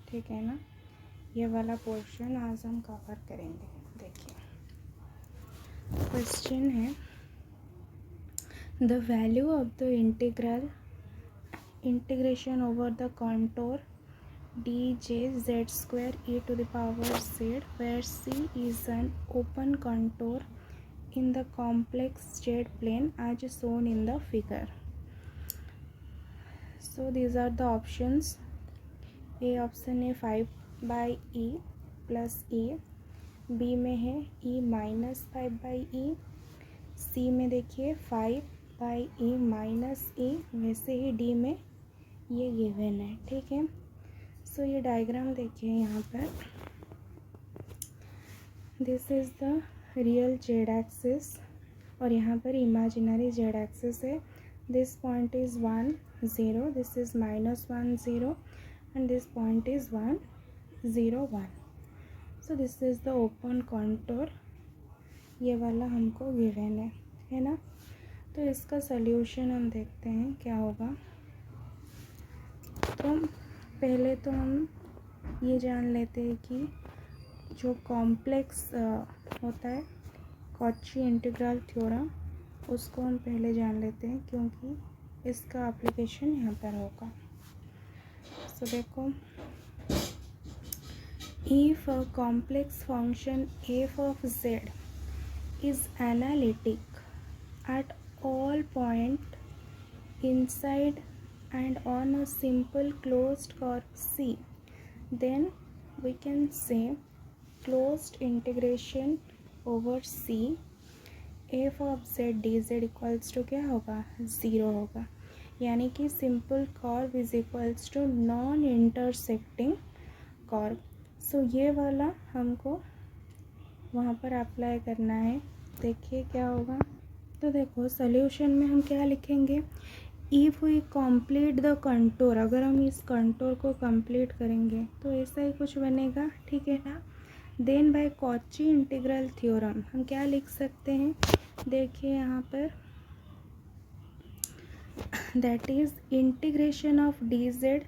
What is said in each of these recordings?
ठीक है ना। ये वाला पोर्शन आज हम कवर करेंगे। देखिए क्वेश्चन है, the value of the integration over the contour dz² e to the power z where c is an open contour in the complex z plane as shown in the figure. So these are the options. A option है 5/e plus e, B में है e minus 5/e, सी में देखिए 5/e minus e, वैसे ही D में ये given है। ठीक है, सो ये डायग्राम देखिए यहाँ पर, this is the real Z axis और यहाँ पर इमेजिनरी जेड एक्सिस है। This point is 1 0, this is -1 0 and this point is 1 0 1। So this is the open contour, ये वाला हमको गिवन है ना। तो इसका सल्यूशन हम देखते हैं क्या होगा। तो पहले तो हम ये जान लेते हैं कि जो कॉम्प्लेक्स होता है कॉची इंटीग्रल थ्योरम, उसको हम पहले जान लेते हैं क्योंकि इसका एप्लीकेशन यहाँ पर होगा। सो देखो, if a complex function f of z is analytic at all point inside and on a simple closed curve C, then we can say closed integration over C f of z dz equals to क्या होगा, 0 होगा। यानी कि simple curve is equals to non intersecting curve. So ये वाला हमको वहाँ पर अप्लाई करना है। देखिए क्या होगा। तो देखो सॉल्यूशन में हम क्या लिखेंगे, if we complete the contour, अगर हम इस कंटूर को कंप्लीट करेंगे तो ऐसा ही कुछ बनेगा। ठीक है ना। Then by Cauchy integral theorem हम क्या लिख सकते हैं, देखिए यहाँ पर, that is integration of dz²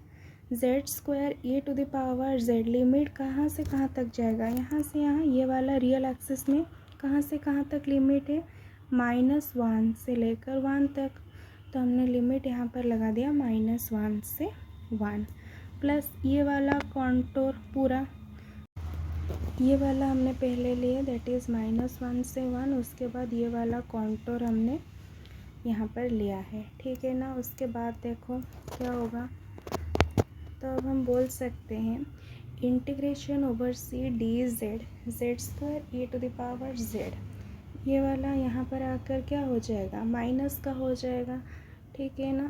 e to the power z, limit कहाँ से कहाँ तक जाएगा, यहाँ से यहाँ, ये वाला रियल एक्सिस में कहाँ से कहाँ तक लिमिट है, -1 से लेकर 1 तक। तो हमने लिमिट यहाँ पर लगा दिया -1 से 1, प्लस ये वाला कॉन्टोर पूरा, ये वाला हमने पहले लिया, दैट इज़ -1 से 1, उसके बाद ये वाला कॉन्टोर हमने यहाँ पर लिया है। ठीक है ना। उसके बाद देखो क्या होगा। तो अब हम बोल सकते हैं integration over C dz² e to the power z, ये वाला यहाँ पर आकर क्या हो जाएगा, माइनस का हो जाएगा। ठीक है ना।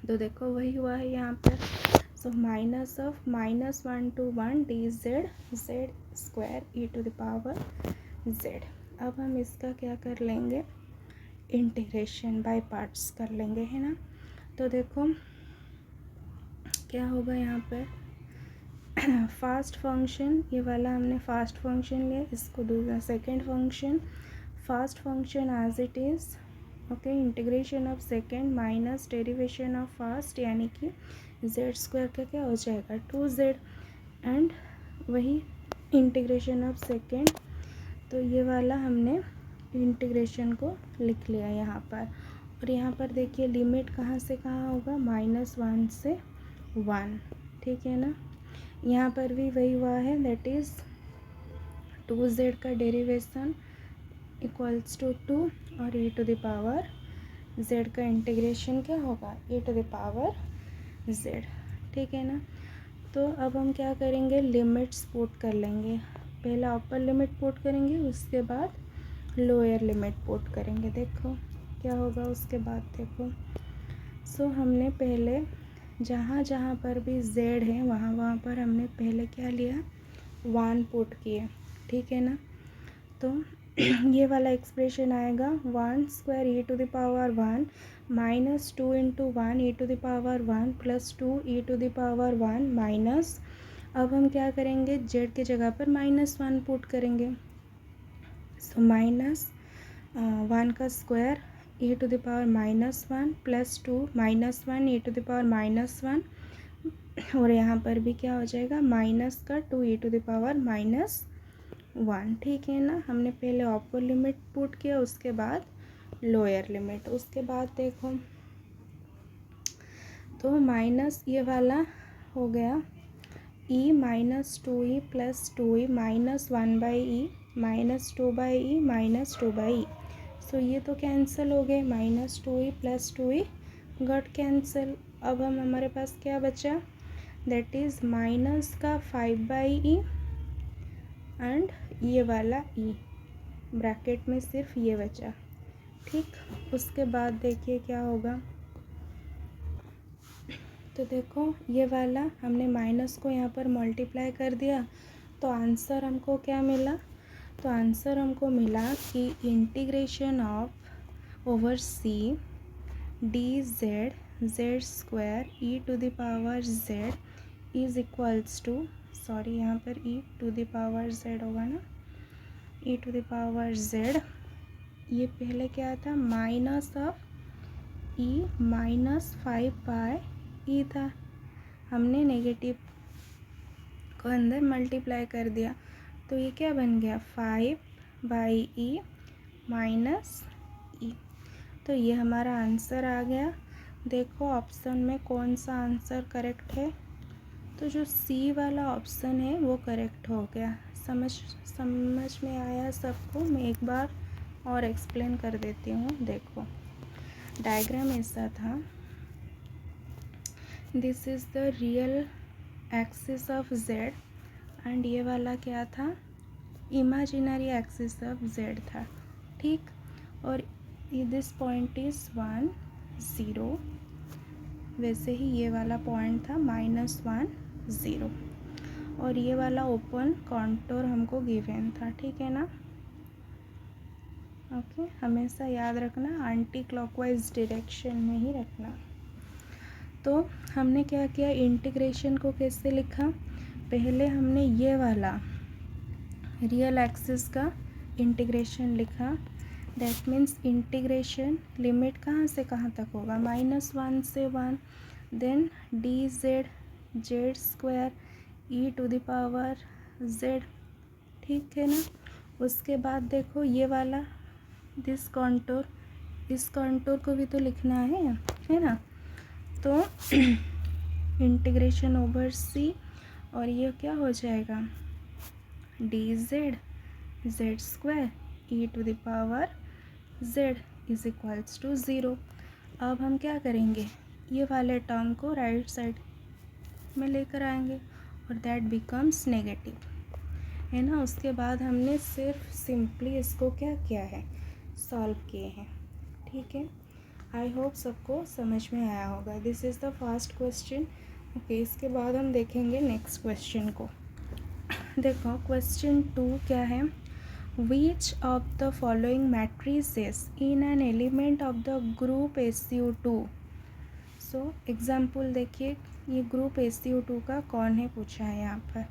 तो देखो वही हुआ है यहाँ पर। So minus of -1 to 1 dz² e to the power z। अब हम इसका क्या कर लेंगे, इंटीग्रेशन बाय पार्ट्स कर लेंगे, है ना। तो देखो क्या होगा यहाँ पर, फास्ट फंक्शन, ये वाला हमने फास्ट फंक्शन लिया, इसको दूसरा second function, first function as it is, okay, integration of second minus derivation of first, यानी कि z² का क्या हो जाएगा 2z, एंड वही इंटीग्रेशन ऑफ सेकेंड। तो ये वाला हमने इंटीग्रेशन को लिख लिया यहाँ पर। और यहाँ पर देखिए लिमिट कहाँ से कहाँ होगा, -1 से 1। ठीक है ना। यहाँ पर भी वही हुआ है, दैट इज़ 2z का डेरिवेशन इक्वल्स टू 2 और e to the power z का इंटीग्रेशन क्या होगा, e to the power z। ठीक है ना। तो अब हम क्या करेंगे, लिमिट्स पुट कर लेंगे। पहला अपर लिमिट पुट करेंगे, उसके बाद लोअर लिमिट पुट करेंगे। देखो क्या होगा उसके बाद, देखो। सो हमने पहले जहाँ जहाँ पर भी z है वहाँ वहाँ पर हमने पहले क्या लिया, 1 पुट किए। ठीक है ना। तो ये वाला एक्सप्रेशन आएगा 1² e to the power 1 minus 2 × 1 e to the power 1 plus 2 e to the power 1 minus, अब हम क्या करेंगे, z के जगह पर -1 पुट करेंगे। सो -1 का square e to the power -1 plus 2 -1 e to the power -1 और यहाँ पर भी क्या हो जाएगा, माइनस का 2e⁻−1। ठीक है ना। हमने पहले अपर लिमिट पुट किया, उसके बाद लोअर लिमिट। उसके बाद देखो तो माइनस ये वाला हो गया e−2e + 2e -1/e -2/e -2/e। सो ये तो कैंसिल हो गए, -2e + 2e गट कैंसिल। अब हमारे पास क्या बचा, दैट इज़ माइनस का 5/e एंड ये वाला e, ब्रैकेट में सिर्फ ये बचा। ठीक, उसके बाद देखिए क्या होगा। तो देखो ये वाला हमने माइनस को यहाँ पर मल्टीप्लाई कर दिया, तो आंसर हमको क्या मिला, तो आंसर हमको मिला कि integration of over c dz z² e⁻z is equals to, sorry यहाँ पर e⁻z होगा ना, e⁻z, ये पहले क्या था, माइनस ऑफ e-5/e था, हमने नेगेटिव को अंदर मल्टीप्लाई कर दिया, तो ये क्या बन गया, 5/e -e। तो ये हमारा आंसर आ गया। देखो ऑप्शन में कौन सा आंसर करेक्ट है, तो जो सी वाला ऑप्शन है वो करेक्ट हो गया। समझ में आया सबको। मैं एक बार और एक्सप्लेन कर देती हूँ। देखो डायग्राम ऐसा था, this is the real axis of Z and ये वाला क्या था, इमेजिनरी एक्सिस ऑफ जेड था। ठीक, और दिस पॉइंट इज़ 1 0, वैसे ही ये वाला पॉइंट था -1 0, और ये वाला ओपन कॉन्टोर हमको गिवन था। ठीक है ना। ओके, हमेशा याद रखना, एंटी क्लॉकवाइज डायरेक्शन में ही रखना। तो हमने क्या किया, इंटीग्रेशन को कैसे लिखा, पहले हमने ये वाला रियल एक्सिस का इंटीग्रेशन लिखा, दैट मीन्स इंटीग्रेशन लिमिट कहाँ से कहाँ तक होगा, -1 से 1, देन dz z² e⁻z। ठीक है ना। उसके बाद देखो ये वाला दिस कॉन्टोर, इस कॉन्टोर को भी तो लिखना है ना। तो इंटीग्रेशन ओवर c, और ये क्या हो जाएगा, dz z² e⁻z is equals to 0। अब हम क्या करेंगे, ये वाले टर्म को राइट साइड में लेकर आएंगे और दैट बिकम्स नेगेटिव, है ना। उसके बाद हमने सिर्फ सिंपली इसको क्या किया है, सॉल्व किए हैं। ठीक है, आई होप सबको समझ में आया होगा। This is the first question. Okay, इसके बाद हम देखेंगे नेक्स्ट क्वेश्चन को। देखो क्वेश्चन 2 क्या है, which of the following matrices in an element of the group SU2। So example देखिए, ये ग्रुप SU2 का कौन है पूछा है। यहाँ पर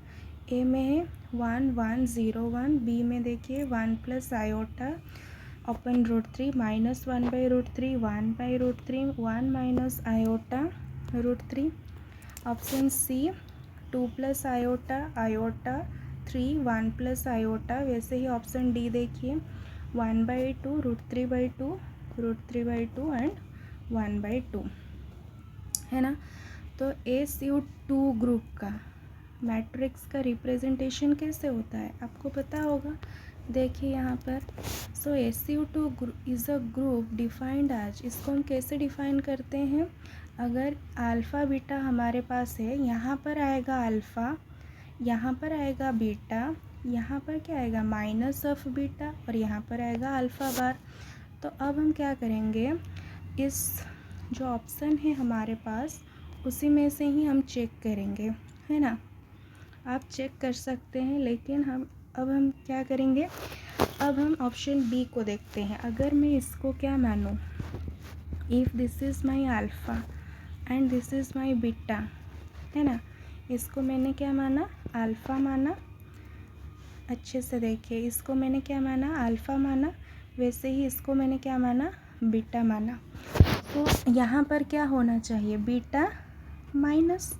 ए में है 1 1 0 1, बी में देखिए 1 + आयोटा अपन √3 -1/√3 1/√3 1 - iota √3। Option C 2 + iota iota 3 1 + iota. वैसे ही ऑप्शन डी देखिए 1/2 √3/2 √3/2 एंड 1/2, है ना। तो SU2 ग्रुप का मैट्रिक्स का रिप्रेजेंटेशन कैसे होता है आपको पता होगा। देखिए यहाँ पर, so SU2 is a group defined as, इसको हम कैसे डिफाइन करते हैं, अगर अल्फ़ा बीटा हमारे पास है, यहाँ पर आएगा अल्फ़ा, यहाँ पर आएगा बीटा, यहाँ पर क्या आएगा माइनस ऑफ बीटा, और यहाँ पर आएगा अल्फ़ा बार। तो अब हम क्या करेंगे, इस जो ऑप्शन है हमारे पास उसी में से ही हम चेक करेंगे, है ना। आप चेक कर सकते हैं, लेकिन अब हम क्या करेंगे, अब हम ऑप्शन बी को देखते हैं। अगर मैं इसको क्या मानूँ, if this is my alpha and this is my beta, है ना, इसको मैंने क्या माना, अल्फ़ा माना। अच्छे से देखिए, इसको मैंने क्या माना, अल्फ़ा माना, वैसे ही इसको मैंने क्या माना, बीटा माना। तो यहाँ पर क्या होना चाहिए, बीटा माइनस,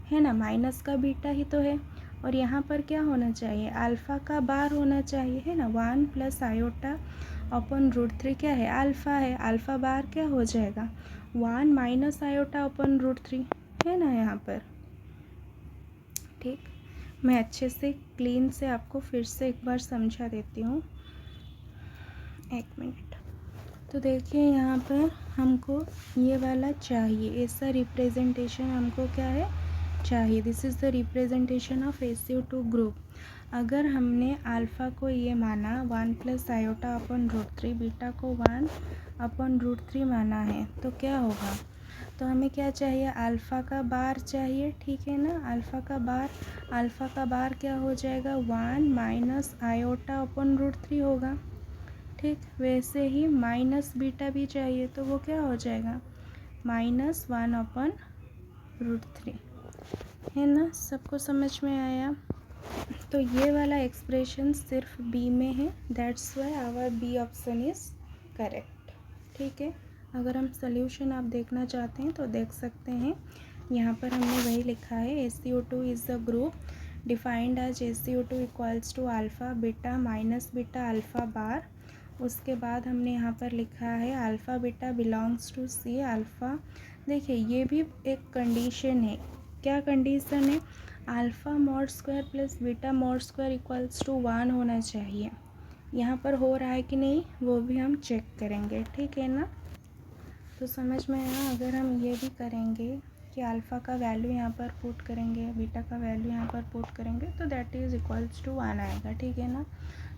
है ना, माइनस का बीटा ही तो है। और यहाँ पर क्या होना चाहिए, अल्फ़ा का बार होना चाहिए, है ना। 1 प्लस आयोटा अपन √3 क्या है, अल्फ़ा है। अल्फ़ा बार क्या हो जाएगा, 1 माइनस आयोटा अपन √3, है ना यहाँ पर। ठीक, मैं अच्छे से क्लीन से आपको फिर से एक बार समझा देती हूँ, 1 मिनट। तो देखिए यहाँ पर हमको ये वाला चाहिए, ऐसा रिप्रेजेंटेशन हमको क्या है चाहिए। This is the representation of SiO2 group. अगर हमने अल्फ़ा को ये माना 1 प्लस आयोटा अपन √3, बीटा को 1 अपन √3 माना है, तो क्या होगा, तो हमें क्या चाहिए, अल्फ़ा का बार चाहिए, ठीक है ना। अल्फ़ा का बार क्या हो जाएगा, 1 माइनस आयोटा अपन √3 होगा। ठीक, वैसे ही माइनस बीटा भी चाहिए, तो वो क्या हो जाएगा, -1 अपन √3, है ना। सबको समझ में आया। तो ये वाला एक्सप्रेशन सिर्फ बी में है, that's why our B option is correct. ठीक है, अगर हम सोल्यूशन आप देखना चाहते हैं तो देख सकते हैं। यहाँ पर हमने वही लिखा है, SiO2 is the group defined as SiO2 equals to alpha beta minus beta alpha bar. उसके बाद हमने यहाँ पर लिखा है alpha beta belongs to C alpha. देखिए ये भी एक कंडीशन है, क्या कंडीशन है, alpha mod square plus beta mod square equals to 1 होना चाहिए। यहाँ पर हो रहा है कि नहीं वो भी हम चेक करेंगे, ठीक है ना। तो समझ में आया। अगर हम ये भी करेंगे कि अल्फ़ा का वैल्यू यहाँ पर पुट करेंगे, बीटा का वैल्यू यहाँ पर पुट करेंगे, तो दैट इज़ इक्वल्स टू 1 आएगा, ठीक है ना।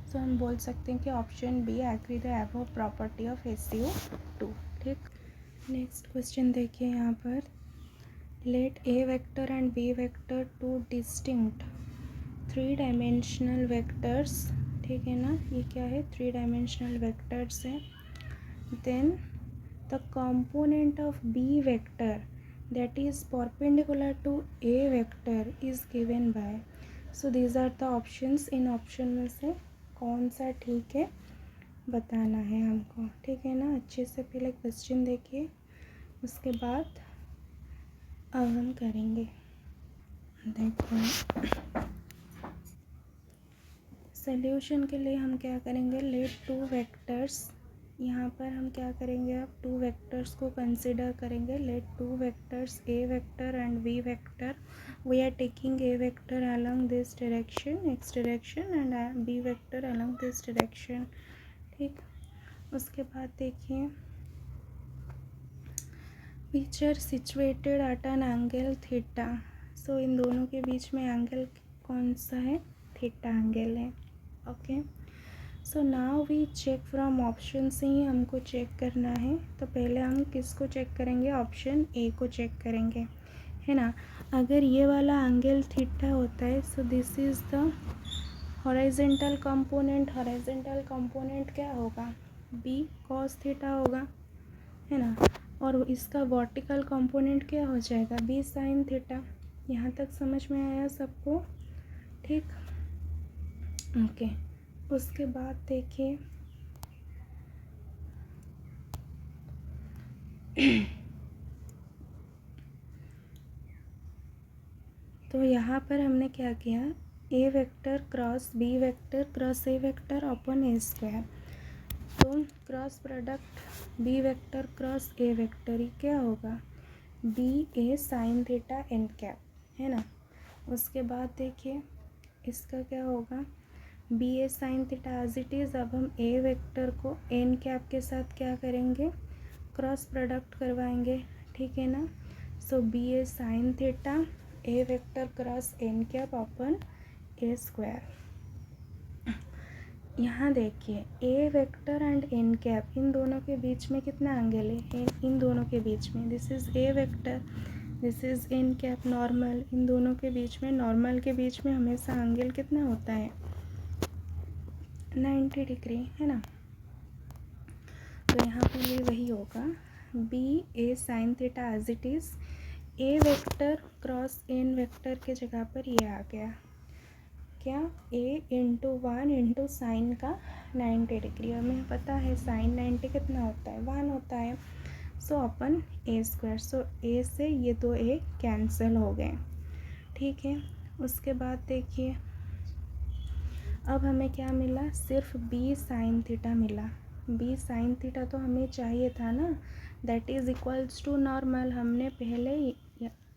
तो हम बोल सकते हैं कि option B agree the above property of SiO2। ठीक, नेक्स्ट क्वेश्चन देखिए यहाँ पर, let A vector and B vector two distinct 3 dimensional vectors, ठीक है ना, ये क्या है, 3 डायमेंशनल वेक्टर्स है। Then the component of B vector that is perpendicular to A vector is given by, so these are the options। In option में से कौन सा ठीक है बताना है हमको, ठीक है ना। अच्छे से पहले क्वेश्चन देखिए, उसके बाद अब हम करेंगे। देखो सॉल्यूशन के लिए हम क्या करेंगे, लेट 2 वेक्टर्स, यहाँ पर हम क्या करेंगे, अब 2 वेक्टर्स को कंसिडर करेंगे। Let 2 vectors A vector and B vector, we are taking A vector along this direction x direction and B vector along this direction. ठीक, उसके बाद देखिए which are situated at an angle theta. So इन दोनों के बीच में angle कौन सा है, थीटा एंगल है। Okay, so now we check from option से ही हमको चेक करना है। तो पहले हम किसको चेक करेंगे, ऑप्शन ए को चेक करेंगे, है ना। अगर ये वाला एंगल थीटा होता है, so this is the horizontal component. Horizontal component क्या होगा, बी कॉस थीटा होगा, है ना। और इसका वर्टिकल कंपोनेंट क्या हो जाएगा, बी साइन थीटा। यहाँ तक समझ में आया सबको, ठीक। ओके, उसके बाद देखिए तो यहाँ पर हमने क्या किया, A vector cross B vector cross A vector upon A square. तो cross product B vector cross A vector ही क्या होगा, B A sine theta N cap, है ना। उसके बाद देखिए इसका क्या होगा, B A sine theta as it is. अब हम ए वेक्टर को एन कैप के साथ क्या करेंगे, क्रॉस प्रोडक्ट करवाएंगे, ठीक है ना। सो B A sine theta A vector cross N cap upon A square. यहाँ देखिए ए वेक्टर एंड एन कैप, इन दोनों के बीच में कितना एंगल है, इन दोनों के बीच में, this is A vector, this is N cap, normal. इन दोनों के बीच में, नॉर्मल के बीच में हमेशा एंगल कितना होता है, 90 डिग्री, है ना। तो यहाँ पर भी वही होगा, B A sine theta as it is, A vector cross N vector के जगह पर ये आ गया, क्या, a इंटू 1 इंटू साइन का 90 डिग्री। हमें पता है साइन 90 कितना होता है, 1 होता है। सो अपन ए स्क्वायर, सो ए से ये दो ए कैंसिल हो गए, ठीक है। उसके बाद देखिए अब हमें क्या मिला, सिर्फ बी साइन थीटा मिला। बी साइन थीटा तो हमें चाहिए था ना, that is equals to normal. हमने पहले ही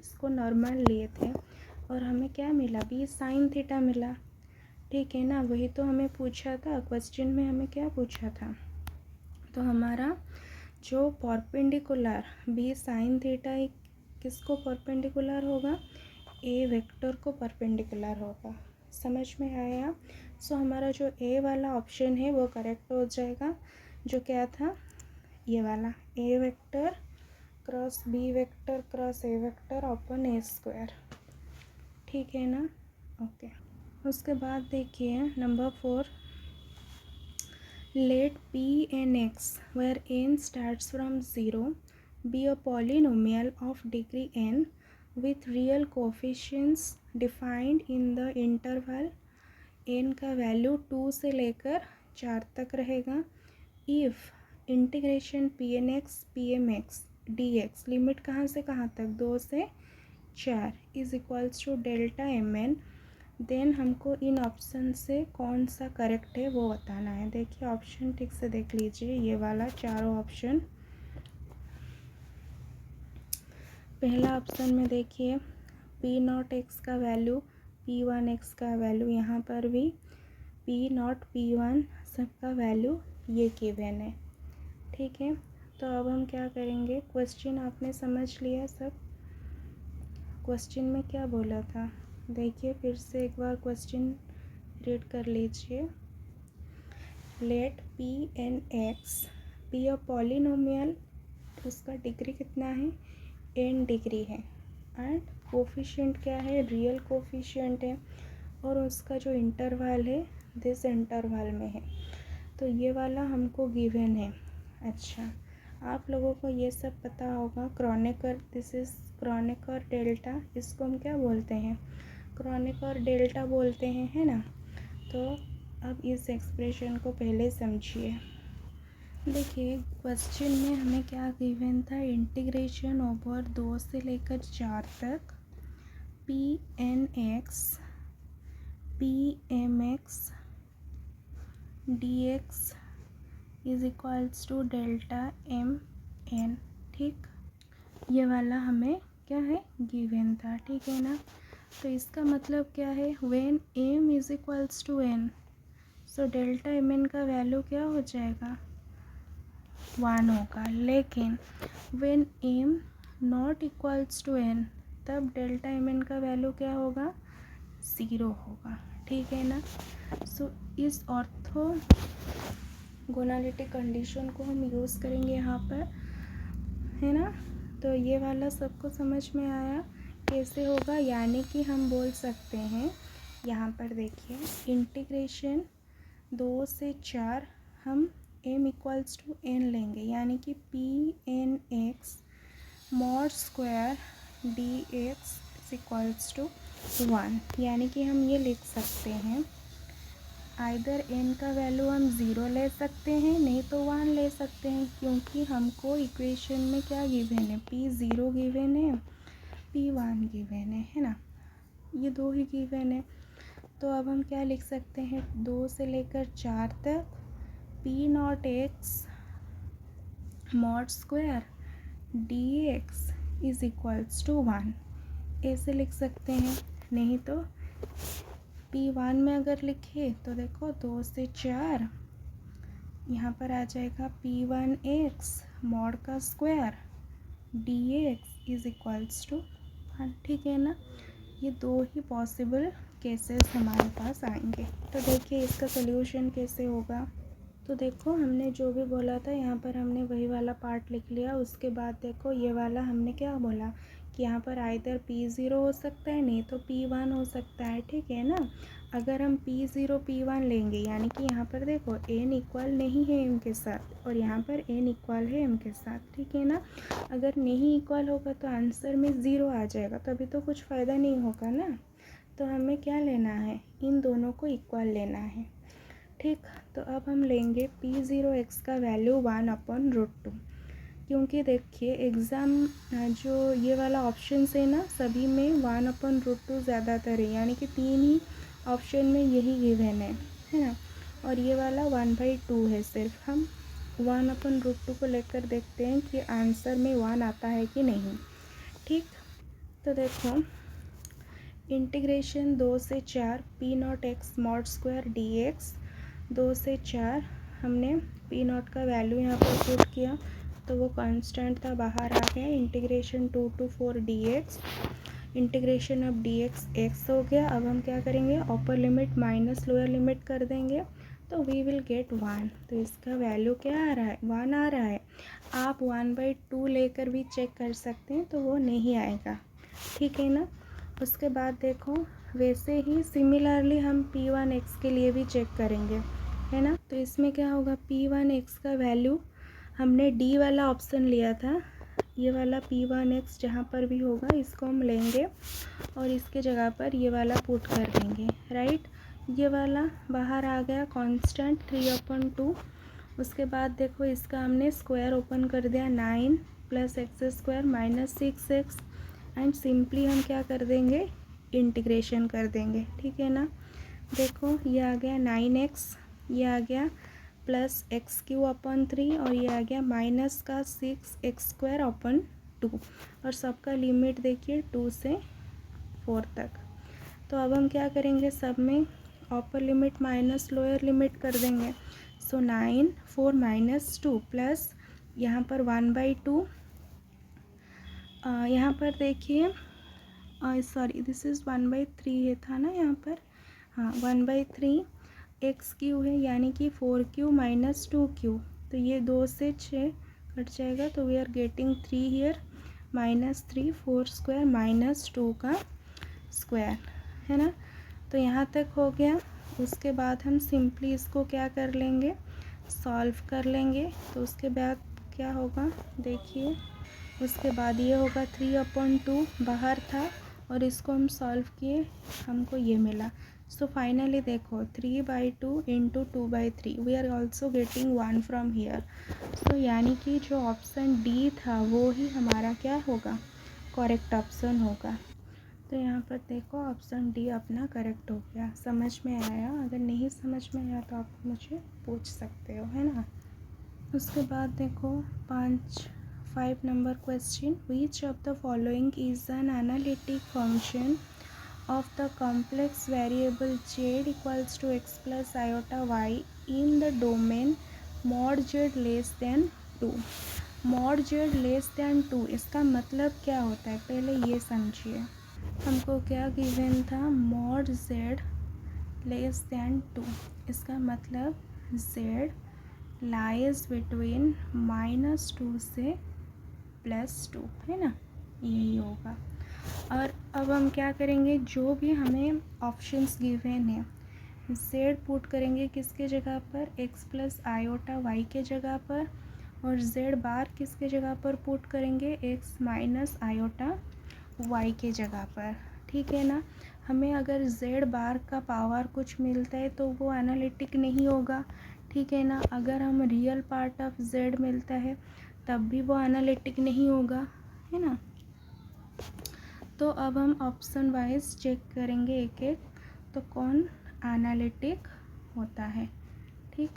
इसको नॉर्मल लिए थे और हमें क्या मिला, बी साइन थीटा मिला। ठीक है ना, वही तो हमें पूछा था क्वेश्चन में, हमें क्या पूछा था। तो हमारा जो परपेंडिकुलर बी साइन थीटा किसको परपेंडिकुलर होगा, ए वेक्टर को परपेंडिकुलर होगा। समझ में आया। सो हमारा जो ए वाला ऑप्शन है वो करेक्ट हो जाएगा, जो क्या था, ये वाला, A vector cross B vector cross A vector upon A square. ठीक है ना, ओके। उसके बाद देखिए number 4, let p and x where n starts from 0 be a polynomial of degree n with real coefficients defined in the interval n का value 2 से लेकर 4 तक रहेगा। if integration P N X P M X D X limit कहाँ से कहाँ तक, 2 से 4 is equals to delta M N, then हमको इन ऑप्शन से कौन सा करेक्ट है वो बताना है। देखिए ऑप्शन ठीक से देख लीजिए, ये वाला चारों ऑप्शन। पहला ऑप्शन में देखिए पी नॉट एक्स का वैल्यू पी वन एक्स का वैल्यू, यहाँ पर भी पी नॉट पी वन सबका वैल्यू ये गिवन है। ठीक है, तो अब हम क्या करेंगे, क्वेश्चन आपने समझ लिया सब। क्वेश्चन में क्या बोला था, देखिए फिर से एक बार क्वेश्चन रीड कर लीजिए। Let P N X P a polynomial, उसका डिग्री कितना है, एन डिग्री है, एंड कोफिशिएंट क्या है, रियल कोफिशिएंट है, और उसका जो इंटरवल है दिस इंटरवल में है। तो ये वाला हमको गिवन है। अच्छा, आप लोगों को ये सब पता होगा, Kronecker, this is Kronecker delta, इसको हम क्या बोलते हैं, क्रोनेकर डेल्टा बोलते हैं, है ना। तो अब इस एक्सप्रेशन को पहले समझिए। देखिए क्वेश्चन में हमें क्या गिवन था, इंटीग्रेशन ओवर 2 से लेकर 4 तक P N X P M X D X is equals to delta M N. ठीक, ये वाला हमें क्या है, गिवन था। ठीक है ना, तो इसका मतलब क्या है, when M is equals to N, so delta M N का वैल्यू क्या हो जाएगा, 1 होगा। लेकिन when M not equals to N, तब डेल्टा एम एन का वैल्यू क्या होगा, 0 होगा। ठीक है ना, सो इस ऑर्थोगोनैलिटी कंडीशन को हम यूज़ करेंगे यहाँ पर, है ना। तो ये वाला सबको समझ में आया कैसे होगा, यानी कि हम बोल सकते हैं, यहाँ पर देखिए इंटीग्रेशन 2 से 4 हम m इक्वल्स टू n लेंगे, यानी कि P N X mod square D X equals to 1, यानी कि हम ये लिख सकते हैं, आइदर n का वैल्यू हम 0 ले सकते हैं, नहीं तो 1 ले सकते हैं, क्योंकि हमको इक्वेशन में क्या गिवन है, p0 गिवन है, p1 गिवन है ना, ये दो ही गिवन है। तो अब हम क्या लिख सकते हैं, 2 से लेकर 4 तक P not X mod square D X is equals to 1, ऐसे लिख सकते हैं। नहीं तो P1 में अगर लिखे तो देखो 2 से 4 यहाँ पर आ जाएगा P1x मॉड का square dx is equals to 1। ठीक है ना, ये दो ही पॉसिबल केसेस हमारे पास आएंगे। तो देखिए इसका सोल्यूशन कैसे होगा। तो देखो हमने जो भी बोला था यहाँ पर हमने वही वाला पार्ट लिख लिया। उसके बाद देखो ये वाला हमने क्या बोला कि यहाँ पर आइदर P0 हो सकता है, नहीं तो P1 हो सकता है। ठीक है ना, अगर हम P0 P1 लेंगे, यानी कि यहाँ पर देखो n इक्वल नहीं है m के साथ और यहाँ पर n इक्वल है m के साथ। ठीक है ना, अगर नहीं इक्वल होगा तो आंसर में 0 आ जाएगा, तो अभी तो कुछ फ़ायदा नहीं होगा ना। तो हमें क्या लेना है, इन दोनों को इक्वल लेना है। ठीक, तो अब हम लेंगे P0x का वैल्यू 1/√2। क्योंकि देखिए एग्ज़ाम जो ये वाला ऑप्शन है ना सभी में 1/√2 ज़्यादातर है, यानी कि 3 ही ऑप्शन में यही गिवन है ना। और ये वाला 1/2 है। सिर्फ हम 1/√2 को लेकर देखते हैं कि आंसर में 1 आता है कि नहीं। ठीक, तो देखो इंटीग्रेशन 2 से 4 P0x mod स्क्वायर dx। 2 से 4 हमने P0 का वैल्यू यहाँ पर पुट किया तो वो कांस्टेंट था, बाहर आ गया। इंटीग्रेशन 2 to 4 dx, इंटीग्रेशन अब dx x हो गया। अब हम क्या करेंगे, upper limit minus lower limit कर देंगे तो वी विल गेट 1। तो इसका वैल्यू क्या आ रहा है, 1 आ रहा है। आप 1/2 लेकर भी चेक कर सकते हैं तो वो नहीं आएगा, ठीक है ना। उसके बाद देखो वैसे ही सिमिलरली हम P1x के लिए भी चेक करेंगे, है ना। तो इसमें क्या होगा, P1x का वैल्यू हमने डी वाला ऑप्शन लिया था, ये वाला P1x जहाँ पर भी होगा इसको हम लेंगे और इसके जगह पर ये वाला पुट कर देंगे, राइट। ये वाला बाहर आ गया कांस्टेंट 3/2। उसके बाद देखो इसका हमने स्क्वायर ओपन कर दिया, 9 + x² - 6x, एंड सिंपली हम क्या कर देंगे, इंटीग्रेशन कर देंगे, ठीक है ना। देखो ये आ गया 9x, ये आ गया +x³/3 और ये आ गया -6x² 2, और सबका लिमिट देखिए 2 से 4 तक। तो अब हम क्या करेंगे, सब में upper limit minus lower limit कर देंगे। सो 9 4 - 2 प्लस यहाँ पर 1/2, यहाँ पर देखिए सॉरी दिस इज़ 1/3 है था ना यहाँ पर, हाँ 1/3 x³ है यानी कि 4q - 2q। तो ये 2 से 6 कट जाएगा तो वी आर गेटिंग 3 हियर, -3 4² - 2 का स्क्वायर, है ना। तो यहाँ तक हो गया। उसके बाद हम सिंपली इसको क्या कर लेंगे, सॉल्व कर लेंगे। तो उसके बाद क्या होगा देखिए, उसके बाद ये होगा 3/2 बाहर था और इसको हम सॉल्व किए, हमको ये मिला। सो फाइनली देखो 3/2 × 2/3 we are also getting 1 from here. So यानी कि जो ऑप्शन डी था वो ही हमारा क्या होगा, करेक्ट ऑप्शन होगा। तो यहाँ पर देखो ऑप्शन डी अपना करेक्ट हो गया। समझ में आया? अगर नहीं समझ में आया तो आप मुझे पूछ सकते हो, है ना। उसके बाद देखो 5 number question, which of the following is an analytic function of the complex variable z equals to x plus iota y in the domain mod z less than 2। mod z less than 2 इसका मतलब क्या होता है, पहले ये समझिए। हमको क्या गिवन था, mod z less than 2, इसका मतलब z lies between -2 से +2, है ना, यही होगा। और अब हम क्या करेंगे, जो भी हमें ऑप्शंस गिवन है z पुट करेंगे किसके जगह पर, x + i के जगह पर, और z बार किसके जगह पर पुट करेंगे, x - i के जगह पर, ठीक है ना। हमें अगर z बार का पावर कुछ मिलता है तो वो एनालिटिक नहीं होगा, ठीक है ना। अगर हम रियल पार्ट ऑफ z मिलता है तब भी वो एनालिटिक नहीं होगा, है ना। तो अब हम ऑप्शन वाइज चेक करेंगे एक एक, तो कौन एनालिटिक होता है, ठीक।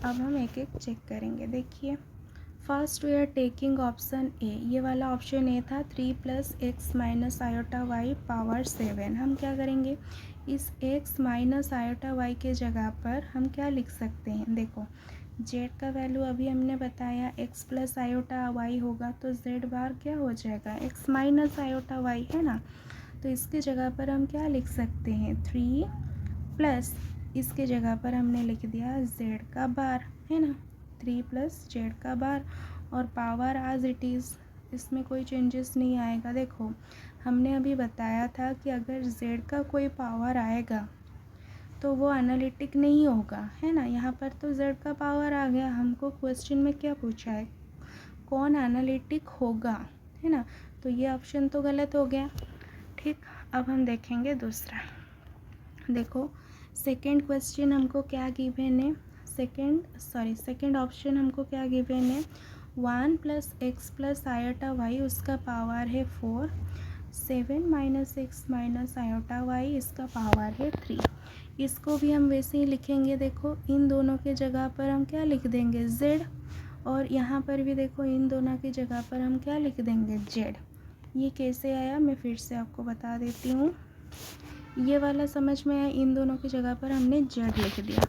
अब हम एक एक चेक करेंगे। देखिए first we are taking option A, ये वाला ऑप्शन ए था 3 + x - i पावर 7। हम क्या करेंगे, इस x - i के जगह पर हम क्या लिख सकते हैं, देखो z का वैल्यू अभी हमने बताया x + i होगा तो z बार क्या हो जाएगा, x - i है ना। तो इसके जगह पर हम क्या लिख सकते हैं, 3 प्लस इसके जगह पर हमने लिख दिया z का बार, है ना, 3 + z का बार, और पावर एज इट इज़, इसमें कोई चेंजेस नहीं आएगा। देखो हमने अभी बताया था कि अगर z का कोई पावर आएगा तो वो एनालिटिक नहीं होगा, है ना। यहाँ पर तो z का पावर आ गया, हमको क्वेश्चन में क्या पूछा है, कौन एनालिटिक होगा, है ना। तो ये ऑप्शन तो गलत हो गया, ठीक। अब हम देखेंगे दूसरा। देखो सेकंड क्वेश्चन हमको क्या गिवन है, सेकंड ऑप्शन हमको क्या गिवन है, 1 plus x plus iota y उसका पावर है 4, 7 minus x minus iota y इसका पावर है 3। इसको भी हम वैसे ही लिखेंगे। देखो इन दोनों के जगह पर हम क्या लिख देंगे z, और यहाँ पर भी देखो इन दोनों की जगह पर हम क्या लिख देंगे z। ये कैसे आया मैं फिर से आपको बता देती हूँ। ये वाला समझ में आया, इन दोनों की जगह पर हमने z लिख दिया,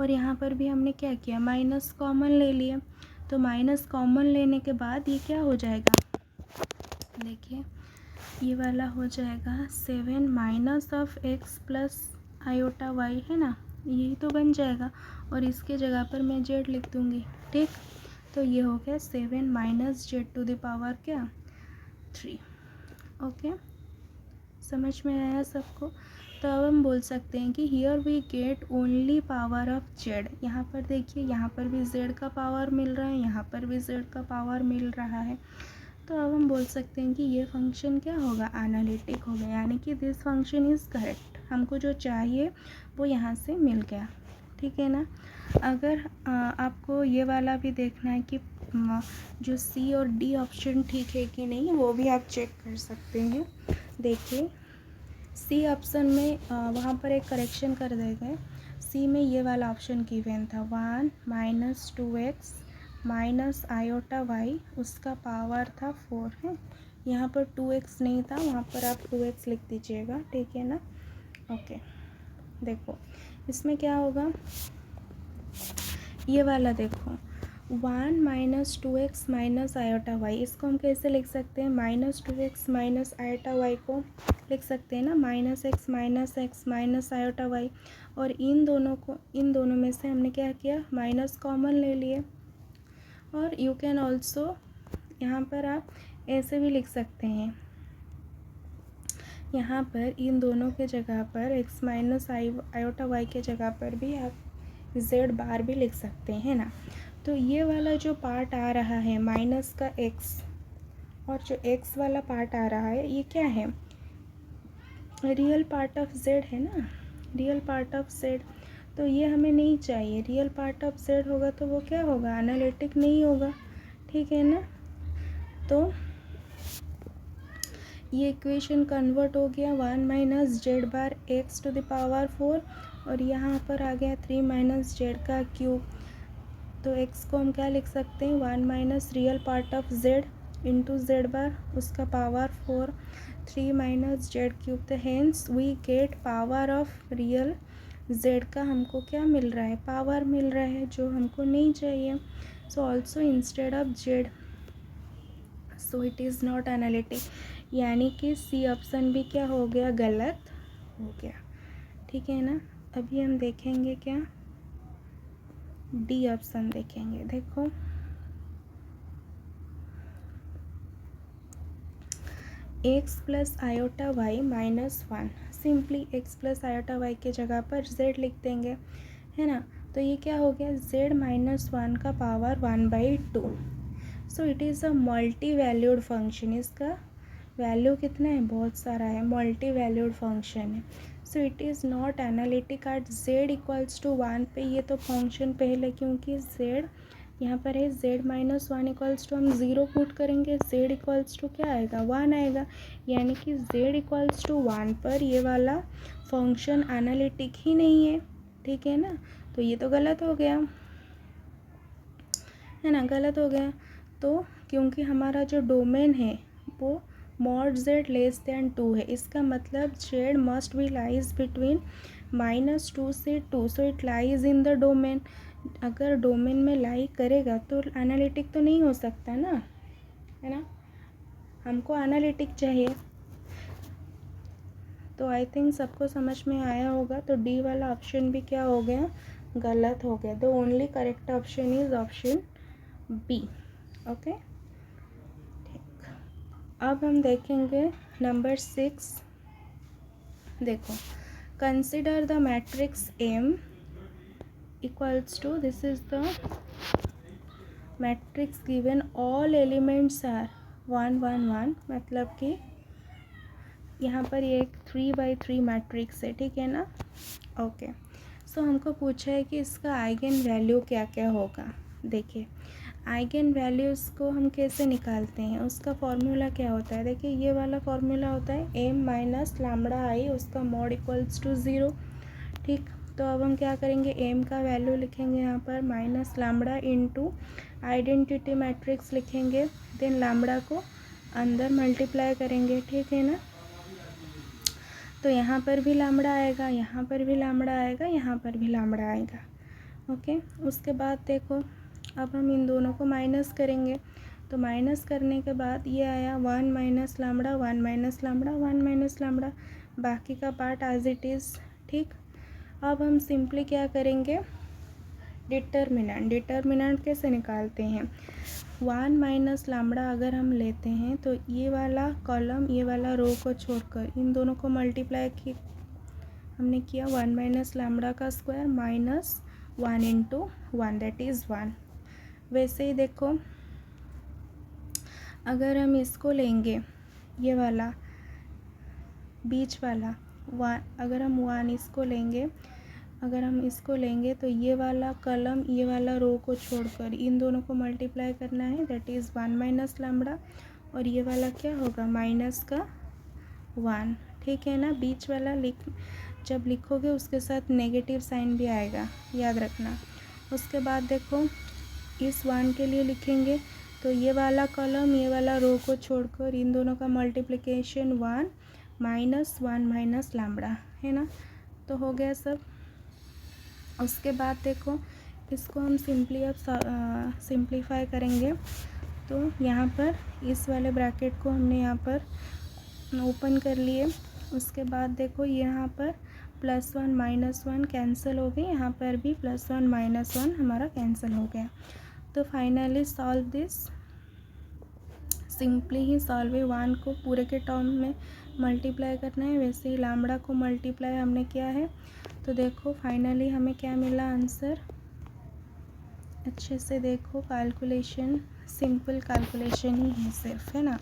और यहाँ पर भी हमने क्या किया, माइनस कॉमन ले लिया। तो माइनस कॉमन लेने के बाद ये क्या हो जाएगा, देखिए ये वाला हो जाएगा 7 minus of x plus iota y, है ना, यही तो बन जाएगा, और इसके जगह पर मैं z लिख दूँगी। ठीक, तो ये हो गया 7 minus z to the power क्या 3। ओके, समझ में आया सबको। तो अब हम बोल सकते हैं कि here we get only power of z. यहाँ पर देखिए, यहाँ पर भी जेड का पावर मिल रहा है, यहाँ पर भी जेड का पावर मिल रहा है। तो अब हम बोल सकते हैं कि ये फंक्शन क्या होगा, एनालिटिक होगा, यानी कि दिस फंक्शन इज़ करेक्ट। हमको जो चाहिए वो यहाँ से मिल गया। ठीक है ना। अगर आपको ये वाला भी देखना है कि जो सी और डी ऑप्शन ठीक है कि नहीं, वो भी आप चेक कर सकते हैं। देखिए सी ऑप्शन में वहाँ पर एक करेक्शन कर देंगे। सी में ये वाला ऑप्शन गिवन था 1 minus 2x minus iota y, उसका पावर था 4 है। यहाँ पर 2x नहीं था, वहाँ पर आप 2x लिख दीजिएगा। ठीक है ना। ओके, देखो इसमें क्या होगा, ये वाला देखो 1 minus 2x minus iota Y, इसको हम कैसे लिख सकते हैं, minus 2x minus iota Y को लिख सकते हैं ना, minus x minus iota y. और इन दोनों में से हमने क्या किया, माइनस कॉमन ले लिए। और यू कैन ऑल्सो यहाँ पर आप ऐसे भी लिख सकते हैं, यहाँ पर इन दोनों के जगह पर x माइनस आयोटा वाई के जगह पर भी आप z बार भी लिख सकते हैं ना। तो ये वाला जो पार्ट आ रहा है माइनस का x, और जो x वाला पार्ट आ रहा है ये क्या है, रियल पार्ट ऑफ z है ना, रियल पार्ट ऑफ z। तो ये हमें नहीं चाहिए, रियल पार्ट ऑफ z होगा तो वो क्या होगा, एनालिटिक नहीं होगा। ठीक है ना। तो ये इक्वेशन कन्वर्ट हो गया 1 minus Z bar X to the power 4, और यहाँ पर आ गया 3 माइनस जेड का क्यूब। तो x को हम क्या लिख सकते हैं, 1 minus real part of z into Z bar, उसका पावर 4, 3 माइनस जेड क्यूब। तो hence we get power of real z का हमको क्या मिल रहा है, पावर मिल रहा है, जो हमको नहीं चाहिए। So also instead of z, so it is not analytic, यानी कि सी ऑप्शन भी क्या हो गया, गलत हो गया। ठीक है ना। अभी हम देखेंगे क्या, डी ऑप्शन देखेंगे। देखो x plus iota y minus 1, simply x plus iota y के जगह पर z लिख देंगे, है ना। तो ये क्या हो गया, z माइनस 1 का power 1/2। So it is a multi valued function. इसका वैल्यू कितना है, बहुत सारा है, मल्टी वैल्यूड फंक्शन है। So it is not analytic at z equals to 1 पे। ये तो फंक्शन पहले, क्योंकि z यहाँ पर है z माइनस 1 इक्वल्स टू, हम 0 पुट करेंगे, z इक्वल्स टू क्या आएगा, 1 आएगा, यानी कि z इक्वल्स टू 1 पर ये वाला फंक्शन एनालिटिक ही नहीं है। ठीक है ना। तो ये तो गलत हो गया, है ना, गलत हो गया। तो क्योंकि हमारा जो डोमेन है वो मॉड z लेस दैन 2 है, इसका मतलब z must be lies between -2 से 2, so it lies in the domain. अगर डोमेन में लाई करेगा तो एनालिटिक तो नहीं हो सकता ना, है ना, हमको एनालिटिक चाहिए। तो आई थिंक सबको समझ में आया होगा। तो डी वाला ऑप्शन भी क्या हो गया, गलत हो गया। The only correct option is option B. Okay, ठीक। अब हम देखेंगे नंबर 6। देखो, consider the matrix M equals to, this is the matrix given, all elements are 1 1 1, मतलब कि यहाँ पर ये एक 3x3 मैट्रिक्स है। ठीक है ना। ओके, सो हमको पूछा है कि इसका आइगन वैल्यू क्या क्या होगा। देखिए, आइगन वैल्यूज़ को हम कैसे निकालते हैं, उसका फॉर्मूला क्या होता है। देखिए ये वाला फॉर्मूला होता है m माइनस लैम्बडा आई, उसका मॉड इक्वल्स टू 0। ठीक, तो अब हम क्या करेंगे, m का वैल्यू लिखेंगे यहाँ पर minus lambda into identity matrix लिखेंगे, देन लैम्बडा को अंदर मल्टीप्लाई करेंगे। ठीक है ना, तो यहाँ पर भी लैम्बडा आएगा, यहाँ पर भी लैम्बडा आएगा, यहाँ पर भी लैम्बडा आएगा। ओके, उसके बाद देखो अब हम इन दोनों को माइनस करेंगे, तो माइनस करने के बाद ये आया 1 minus lambda, 1 minus lambda, 1 minus lambda, बाकी का पार्ट एज इट इज़। ठीक, अब हम सिंपली क्या करेंगे, डिटर्मिनेंट कैसे निकालते हैं। 1 माइनस लैम्बडा अगर हम लेते हैं तो ये वाला कॉलम ये वाला रो को छोड़कर इन दोनों को मल्टीप्लाई हमने किया, 1 माइनस लैम्बडा का square minus 1 into 1 that is 1। वैसे ही देखो अगर हम इसको लेंगे, ये वाला बीच वाला अगर हम 1 इसको लेंगे, अगर हम इसको लेंगे तो ये वाला कॉलम ये वाला रो को छोड़कर इन दोनों को मल्टीप्लाई करना है, दैट इज़ 1 माइनस लैम्बडा, और ये वाला क्या होगा माइनस का 1। ठीक है ना, बीच वाला जब लिखोगे उसके साथ नेगेटिव साइन भी आएगा, याद रखना। उसके बाद देखो इस 1 के लिए लिखेंगे तो ये वाला कॉलम ये वाला रो को छोड़कर इन दोनों का मल्टीप्लिकेशन 1 माइनस 1 माइनस लैम्बडा, है ना, तो हो गया सब। उसके बाद देखो इसको हम सिंपली अब सिंप्लीफाई करेंगे, तो यहाँ पर इस वाले ब्रैकेट को हमने यहाँ पर ओपन कर लिए। उसके बाद देखो यहाँ पर +1 -1 कैंसिल हो गई, यहाँ पर भी +1 -1 हमारा कैंसिल हो गया। तो finally solve this, simply he solve है। 1 को पूरे के टर्म में मल्टीप्लाई करना है, वैसे ही लैम्बडा को मल्टीप्लाई हमने किया है। तो देखो फाइनली हमें क्या मिला आंसर, अच्छे से देखो, कैलकुलेशन सिंपल कैलकुलेशन ही है सिर्फ, है ना।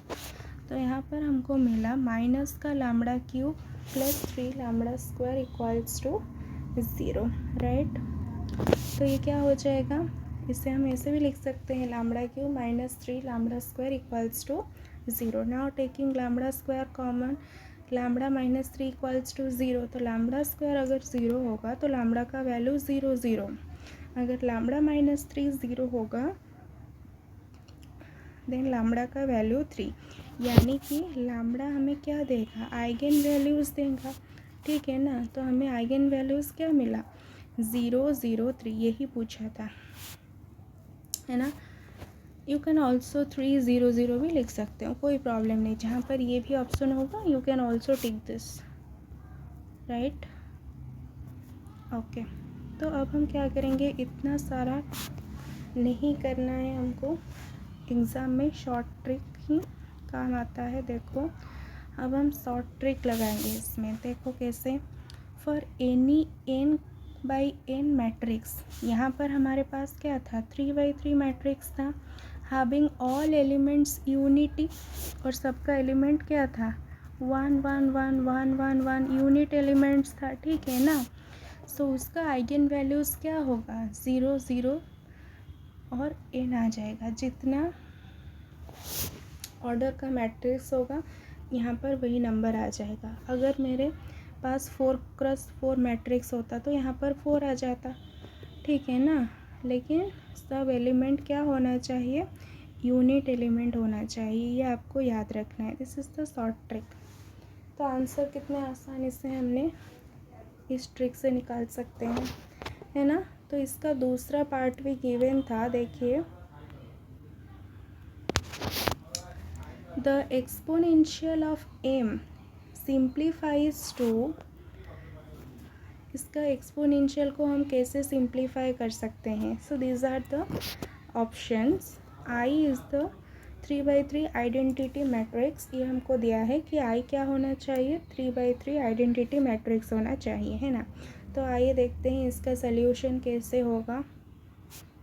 तो यहाँ पर हमको मिला माइनस का lambda cube plus 3 lambda square equals to 0, right. तो ये क्या हो जाएगा, इसे हम ऐसे भी लिख सकते हैं lambda cube minus 3 lambda square equals to 0। Now taking lambda square common, lambda minus 3 equals to 0, तो लैम्बडा स्क्वायर अगर 0 होगा तो लैम्बडा का वैल्यू 0 0, अगर लैम्बडा माइनस 3 0 होगा देन लैम्बडा का वैल्यू 3, यानी कि लैम्बडा हमें क्या देगा, आइगन वैल्यूज़ देगा। ठीक है ना, तो हमें आइगन वैल्यूज़ क्या मिला 0 0 3, यही पूछा था, है ना। यू कैन ऑल्सो 3 0 0 भी लिख सकते हो, कोई प्रॉब्लम नहीं, जहाँ पर ये भी ऑप्शन होगा you can also tick this, right. Okay, तो अब हम क्या करेंगे, इतना सारा नहीं करना है हमको, एग्ज़ाम में शॉर्ट ट्रिक ही काम आता है। देखो अब हम शॉर्ट ट्रिक लगाएंगे इसमें, देखो कैसे। फॉर एनी n/n मैट्रिक्स, यहाँ पर हमारे पास क्या था 3/3 मैट्रिक्स था, हैविंग ऑल एलिमेंट्स यूनिटी, और सबका एलिमेंट क्या था 1 1 1 1 1 1 यूनिट एलिमेंट्स था। ठीक है ना, सो उसका आइगन वैल्यूज़ क्या होगा 0 0 और n आ जाएगा, जितना ऑर्डर का मैट्रिक्स होगा यहाँ पर वही नंबर आ जाएगा। अगर मेरे पास 4x4 मैट्रिक्स होता तो यहाँ पर 4 आ जाता, ठीक है ना, लेकिन सब एलिमेंट क्या होना चाहिए, यूनिट एलिमेंट होना चाहिए, ये आपको याद रखना है। This is the short trick. तो आंसर कितने आसानी से हमने इस ट्रिक से निकाल सकते हैं, है ना। तो इसका दूसरा पार्ट भी गिवन था, देखिए the exponential of m simplifies to, इसका एक्सपोनेंशियल को हम कैसे सिंप्लीफाई कर सकते हैं। So these are the options. I is the 3/3 identity matrix, ये हमको दिया है कि I क्या होना चाहिए 3/3 आइडेंटिटी मैट्रिक्स होना चाहिए, है ना। तो आइए देखते हैं इसका सल्यूशन कैसे होगा।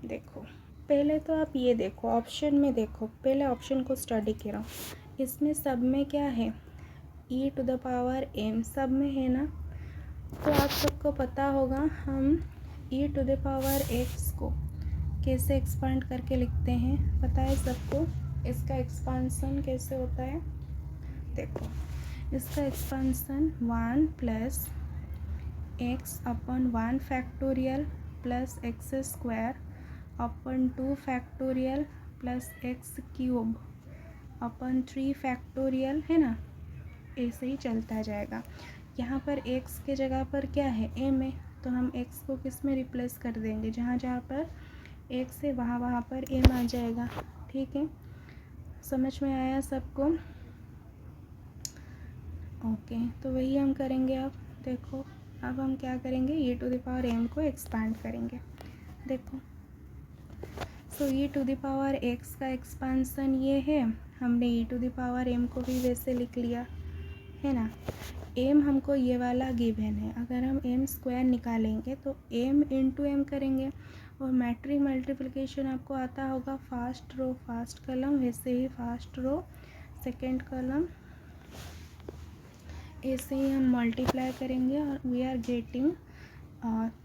देखो पहले तो आप ये देखो ऑप्शन में, देखो पहले ऑप्शन को स्टडी करो, इसमें सब में क्या है e⁻m सब में है ना। तो आप सबको पता होगा हम e⁻x को कैसे एक्सपांड करके लिखते हैं पता है सबको? इसका एक्सपांसन कैसे होता है? देखो, इसका expansion 1 plus x upon 1 factorial plus x square upon 2 factorial plus x cube अपन 3 फैक्टोरियल, है ना? ऐसे ही चलता जाएगा। यहाँ पर x के जगह पर क्या है? m है, तो हम x को किस में रिप्लेस कर देंगे? जहाँ जहाँ पर x है वहाँ पर m आ जाएगा। ठीक है, समझ में आया सबको? ओके, तो वही हम करेंगे। अब देखो, अब हम क्या करेंगे? e to the power m को एक्सपांड करेंगे। देखो, so e to the power x का एक्सपांसन ये है। हमने e to the power m को भी वैसे लिख लिया, है ना? m हमको ये वाला गिवन है। अगर हम m स्क्वायर निकालेंगे तो m इंटू m करेंगे। और मैट्रिक मल्टीप्लिकेशन आपको आता होगा, फर्स्ट रो फर्स्ट कॉलम, वैसे ही फर्स्ट रो सेकंड कॉलम, ऐसे ही हम मल्टीप्लाई करेंगे और वी आर गेटिंग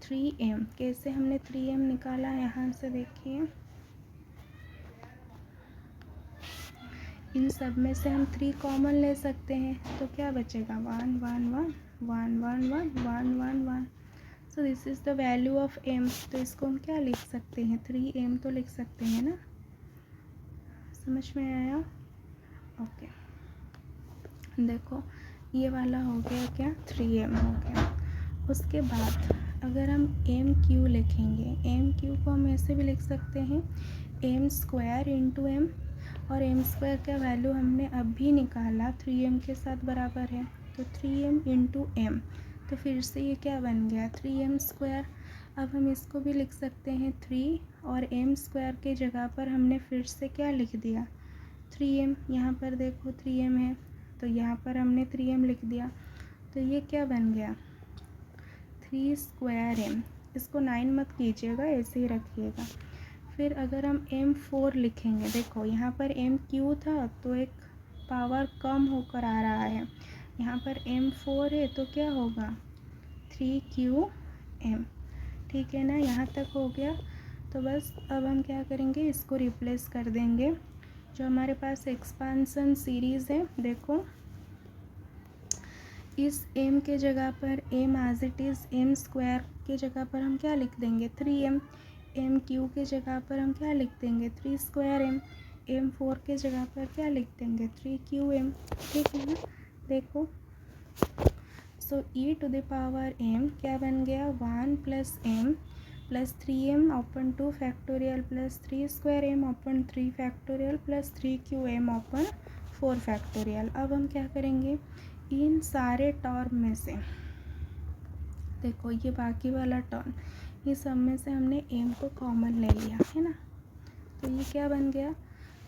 3m। कैसे हमने 3m निकाला? यहाँ से देखिए, इन सब में से हम 3 कॉमन ले सकते हैं, तो क्या बचेगा? 1 1 1 1 1 1 1 1 1। So this is the value of m। तो इसको हम क्या लिख सकते हैं? 3m तो लिख सकते हैं ना? समझ में आया? ओके, देखो ये वाला हो गया क्या? 3m हो गया। उसके बाद अगर हम एम क्यू लिखेंगे, एम क्यू को हम ऐसे भी लिख सकते हैं, एम स्क्वायर इंटू एम। और एम स्क्वायर का वैल्यू हमने अभी निकाला, 3m के साथ बराबर है, तो 3m इंटू एम। तो फिर से ये क्या बन गया? 3m square. अब हम इसको भी लिख सकते हैं 3, और एम स्क्वायर के जगह पर हमने फिर से क्या लिख दिया? 3m। यहाँ पर देखो 3m है, तो यहाँ पर हमने 3m लिख दिया। तो ये क्या बन गया? 3 स्क्वायर m। इसको 9 मत कीजिएगा, ऐसे ही रखिएगा। फिर अगर हम m4 लिखेंगे, देखो यहाँ पर m क्यू था तो एक पावर कम होकर आ रहा है, यहाँ पर m4 है तो क्या होगा? 3qm। ठीक है ना? यहाँ तक हो गया। तो बस अब हम क्या करेंगे? इसको रिप्लेस कर देंगे। जो हमारे पास एक्सपांसन सीरीज़ है, देखो इस m के जगह पर m as it is m square के जगह पर हम क्या लिख देंगे? 3m। एम क्यू के जगह पर हम क्या लिख देंगे? 3 स्क्वायर m। m4 के जगह पर क्या लिख देंगे? 3qm। ठीक है ना? देखो, so e to the power m क्या बन गया? 1 plus m plus 3m upon 2 factorial plus 3 square m upon 3 factorial plus 3qm upon 4 factorial. अब हम क्या करेंगे? इन सारे टर्म में से देखो, ये बाकी वाला टर्म, ये सब में से हमने m को कॉमन ले लिया, है ना? तो ये क्या बन गया?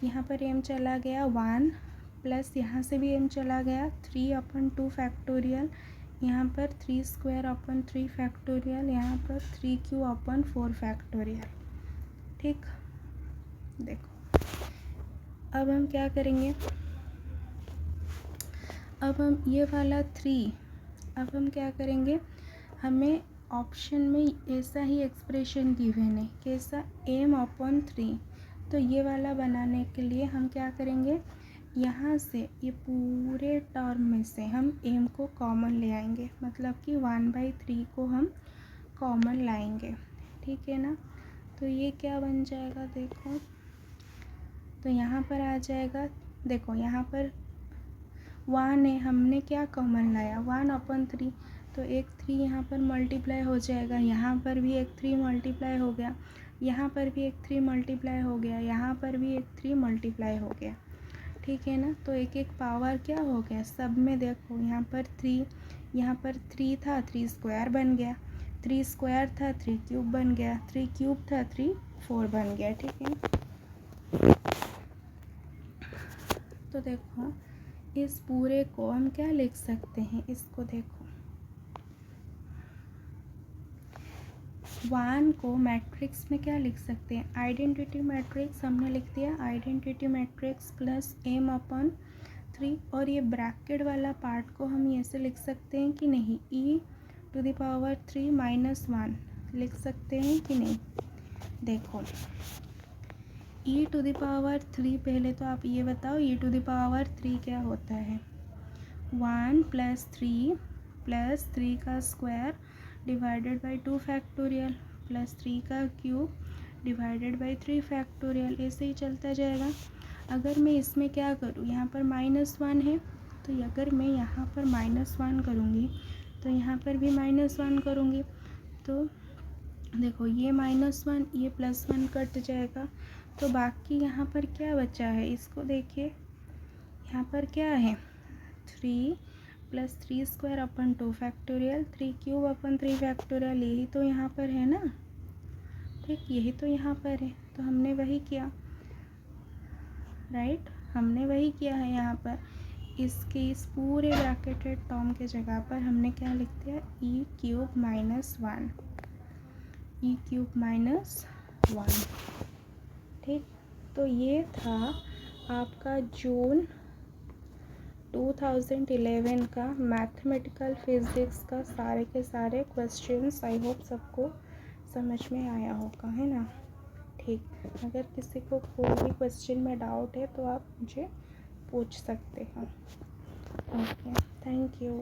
यहाँ पर m चला गया 1, प्लस यहाँ से भी m चला गया 3 अपन 2 फैक्टोरियल, यहाँ पर 3 स्क्वायर अपन 3 फैक्टोरियल, यहाँ पर 3q अपन 4 फैक्टोरियल। ठीक, देखो अब हम क्या करेंगे? अब हम ये वाला 3, अब हम क्या करेंगे? हमें ऑप्शन में ऐसा ही एक्सप्रेशन गिवन है, कैसा? m upon 3। तो ये वाला बनाने के लिए हम क्या करेंगे? यहाँ से ये पूरे टर्म में से हम m को कॉमन ले आएंगे, मतलब कि 1/3 को हम कॉमन लाएंगे। ठीक है ना? तो ये क्या बन जाएगा? देखो, तो यहाँ पर आ जाएगा, देखो यहाँ पर 1 है, हमने क्या कॉमन लाया? 1/3। तो एक 3 यहाँ पर मल्टीप्लाई हो जाएगा, यहाँ पर भी एक 3 मल्टीप्लाई हो गया, यहाँ पर भी एक 3 मल्टीप्लाई हो गया, यहाँ पर भी एक 3 मल्टीप्लाई हो गया। ठीक है ना? तो एक एक पावर क्या हो गया सब में? देखो यहाँ पर 3, यहाँ पर 3 था 3 स्क्वायर बन गया, 3 स्क्वायर था 3 क्यूब बन गया, 3 क्यूब था 3 4 बन गया। ठीक है, तो देखो इस पूरे को हम क्या लिख सकते हैं? इसको देखो, 1 को मैट्रिक्स में क्या लिख सकते हैं? आइडेंटिटी मैट्रिक्स हमने लिख दिया, identity matrix plus m upon 3। और ये ब्रैकेट वाला पार्ट को हम ऐसे लिख सकते हैं कि नहीं? e टू द पावर 3 - 1 लिख सकते हैं कि नहीं? देखो e टू द पावर 3, पहले तो आप ये बताओ e टू द पावर 3 क्या होता है। 1 + 3 का square divided by 2 factorial plus 3 का क्यूब डिवाइडेड बाई 3 फैक्टोरियल, ऐसे ही चलता जाएगा। अगर मैं इसमें क्या करूँ, यहाँ पर -1 है, तो अगर मैं यहाँ पर -1 करूँगी तो यहाँ पर भी -1 करूँगी, तो देखो ये -1 ये +1 कट जाएगा, तो बाकी यहाँ पर क्या बचा है, इसको देखिए। यहाँ पर क्या है 3 + 3 स्क्वायर अपन 2 फैक्टोरियल 3 क्यूब अपन 3 फैक्टोरियल, यही तो यहाँ पर है ना। ठीक, यही तो यहाँ पर है, तो हमने वही किया, राइट, हमने वही किया है। यहाँ पर इसके इस पूरे ब्रैकेटेड टर्म के जगह पर हमने क्या लिख दिया, e³ - 1। ठीक, तो ये था आपका जून 2011 का मैथमेटिकल फिज़िक्स का सारे के सारे क्वेश्चंस। आई होप सबको समझ में आया होगा, है ना। ठीक, अगर किसी को कोई भी क्वेश्चन में डाउट है तो आप मुझे पूछ सकते हैं। Okay, thank you.